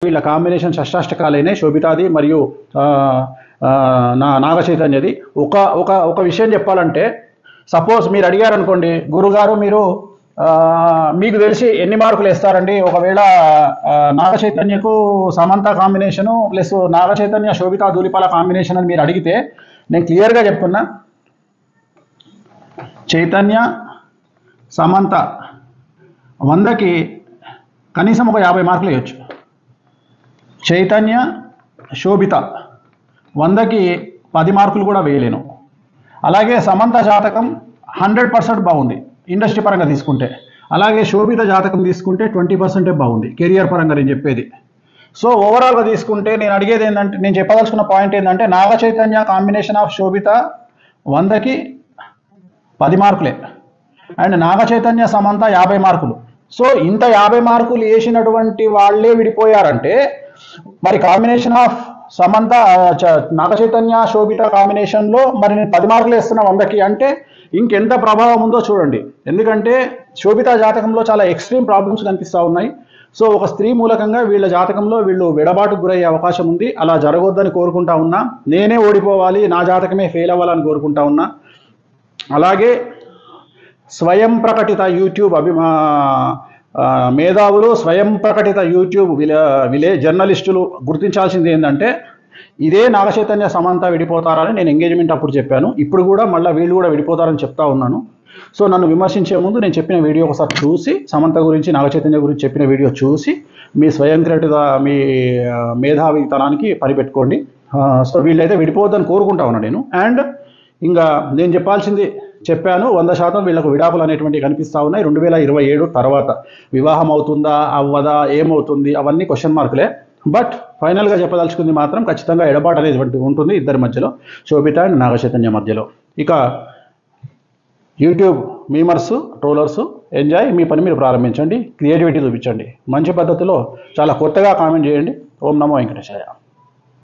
వీళ్ళ కాంబినేషన్ షష్టాష్టకాలైన శోభితాది మరియు నాగ చైతన్యది. ఒక ఒక ఒక విషయం చెప్పాలంటే, సపోజ్ మీరు అడిగారు అనుకోండి, గురుగారు మీరు మీకు తెలిసి ఎన్ని మార్కులు వేస్తారండి ఒకవేళ నాగ చైతన్యకు Samantha combination plus Naga Chaitanya Sobhita Dhulipala combination అని మీరు అడిగితే నేను క్లియర్గా చెప్తున్నా, చైతన్య సమంత 100కి కనీసం ఒక 50 మార్కులు వేయచ్చు. చైతన్య శోభిత 100కి 10 మార్కులు కూడా వేయలేను. అలాగే సమంత జాతకం 100% బాగుంది ఇండస్ట్రీ పరంగా తీసుకుంటే. అలాగే శోభిత జాతకం తీసుకుంటే 20% బాగుంది కెరియర్ పరంగా నేను చెప్పేది. సో ఓవరాల్గా తీసుకుంటే నేను అడిగేది ఏంటంటే, నేను చెప్పదలుచుకున్న పాయింట్ ఏంటంటే, నాగ చైతన్య కాంబినేషన్ ఆఫ్ శోభిత 100కి 10 మార్కులే, అండ్ నాగ చైతన్య సమంత 50 మార్కులు. సో ఇంత 50 మార్కులు వేసినటువంటి వాళ్ళే విడిపోయారంటే, మరి కాంబినేషన్ ఆఫ్ సమంత నాగ చైతన్య శోభిత కాంబినేషన్లో మరి నేను 10 మార్కులు వేస్తున్నా 100కి అంటే ఇంకెంత ప్రభావం ఉందో చూడండి. ఎందుకంటే శోభిత జాతకంలో చాలా ఎక్స్ట్రీమ్ ప్రాబ్లమ్స్ కనిపిస్తూ ఉన్నాయి. సో ఒక స్త్రీ మూలకంగా వీళ్ళ జాతకంలో వీళ్ళు విడబాటుకు గురయ్యే అవకాశం ఉంది. అలా జరగొద్దని కోరుకుంటా ఉన్నా. నేనే ఓడిపోవాలి, నా జాతకమే ఫెయిల్ అవ్వాలని కోరుకుంటా ఉన్నా. అలాగే స్వయం ప్రకటిత యూట్యూబ్ మేధావులు, స్వయం ప్రకటిత యూట్యూబ్ జర్నలిస్టులు గుర్తించాల్సింది ఏంటంటే, ఇదే నాగ చైతన్య సమంత విడిపోతారని నేను ఎంగేజ్మెంట్ అప్పుడు చెప్పాను. ఇప్పుడు కూడా మళ్ళీ వీళ్ళు కూడా విడిపోతారని చెప్తా ఉన్నాను. సో నన్ను విమర్శించే ముందు నేను చెప్పిన వీడియో ఒకసారి చూసి, సమంత గురించి నాగ చైతన్య గురించి చెప్పిన వీడియో చూసి మీ స్వయం ప్రకటిత మీ మేధావితనానికి పరిపెట్టుకోండి. సో వీళ్ళైతే విడిపోవద్దని కోరుకుంటా ఉన్నాను నేను. అండ్ ఇంకా నేను చెప్పాల్సింది చెప్పాను. 100% వీళ్ళకు విడాకులు అనేటువంటివి కనిపిస్తూ ఉన్నాయి. 2027 తర్వాత వివాహం అవుతుందా అవ్వదా ఏమవుతుంది అవన్నీ క్వశ్చన్ మార్కులే. బట్ ఫైనల్గా చెప్పదలుచుకుంది మాత్రం ఖచ్చితంగా ఎడబాటు అనేది ఉంటుంది ఇద్దరి మధ్యలో, శోభిత అండ్ నాగ చైతన్య మధ్యలో. ఇక యూట్యూబ్ మీమర్స్, ట్రోలర్స్ ఎంజాయ్, మీ పని మీరు ప్రారంభించండి, క్రియేటివిటీ చూపించండి, మంచి పద్ధతిలో చాలా కొత్తగా కామెంట్ చేయండి. ఓం నమో వెంకటేశాయ.